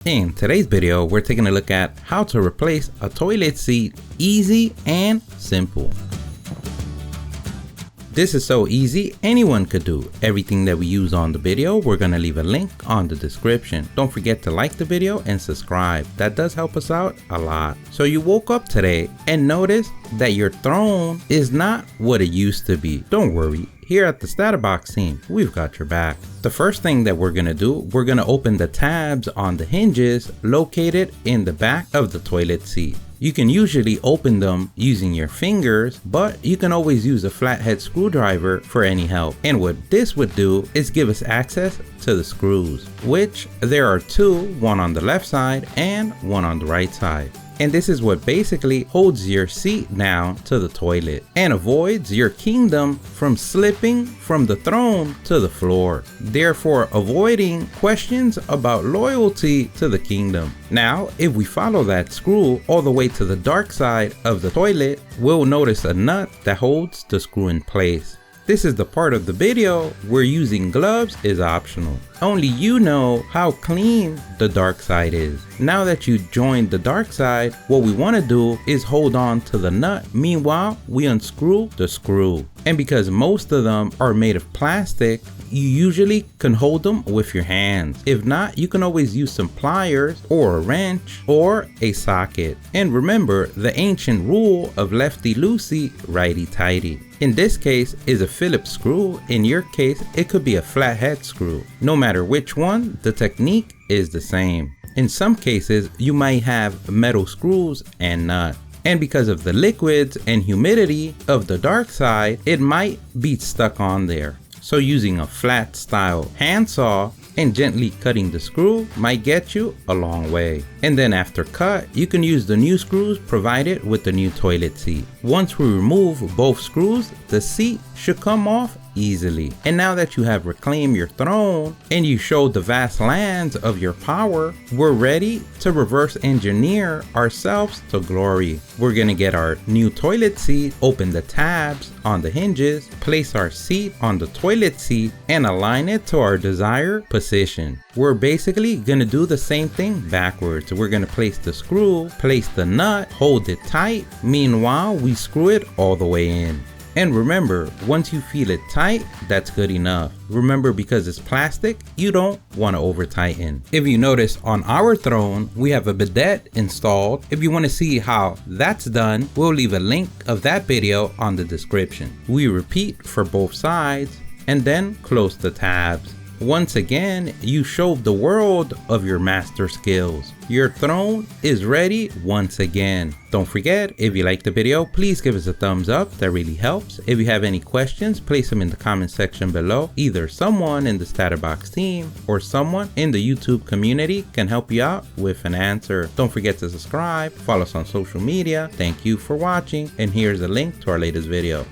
In today's video, we're taking a look at how to replace a toilet seat easy and simple. This is so easy, anyone could do. Everything that we use on the video, we're going to leave a link on the description. Don't forget to like the video and subscribe. That does help us out a lot. So you woke up today and noticed that your throne is not what it used to be. Don't worry. Here at the StatUpBox team, we've got your back. The first thing that we're gonna do, we're gonna open the tabs on the hinges located in the back of the toilet seat. You can usually open them using your fingers, but you can always use a flathead screwdriver for any help. And what this would do is give us access to the screws, which there are two, one on the left side and one on the right side. And this is what basically holds your seat down to the toilet and avoids your kingdom from slipping from the throne to the floor, therefore avoiding questions about loyalty to the kingdom. Now, if we follow that screw all the way to the dark side of the toilet, we'll notice a nut that holds the screw in place. This is the part of the video where using gloves is optional. Only you know how clean the dark side is. Now that you joined the dark side, what we want to do is hold on to the nut. Meanwhile, we unscrew the screw. And because most of them are made of plastic, you usually can hold them with your hands. If not, you can always use some pliers or a wrench or a socket. And remember the ancient rule of lefty-loosey, righty-tighty. In this case is a Phillips screw. In your case, it could be a flathead screw. No matter which one, the technique is the same. In some cases, you might have metal screws and nuts. And because of the liquids and humidity of the dark side, it might be stuck on there. So using a flat style handsaw and gently cutting the screw might get you a long way. And then after cut, you can use the new screws provided with the new toilet seat. Once we remove both screws, the seat should come off easily. And now that you have reclaimed your throne and you showed the vast lands of your power, we're ready to reverse engineer ourselves to glory. We're gonna get our new toilet seat, open the tabs on the hinges, place our seat on the toilet seat and align it to our desired position. We're basically gonna do the same thing backwards. We're gonna place the screw, place the nut, hold it tight. Meanwhile, we screw it all the way in. And remember, once you feel it tight, that's good enough. Remember, because it's plastic, you don't want to over tighten. If you notice on our throne, we have a bidet installed. If you want to see how that's done, we'll leave a link of that video on the description. We repeat for both sides and then close the tabs. Once again, you showed the world of your master skills. Your throne is ready once again. Don't forget, if you liked the video, please give us a thumbs up. That really helps. If you have any questions, place them in the comment section below. Either someone in the StatUpBox team or someone in the YouTube community can help you out with an answer. Don't forget to subscribe, follow us on social media. Thank you for watching, and here's a link to our latest video.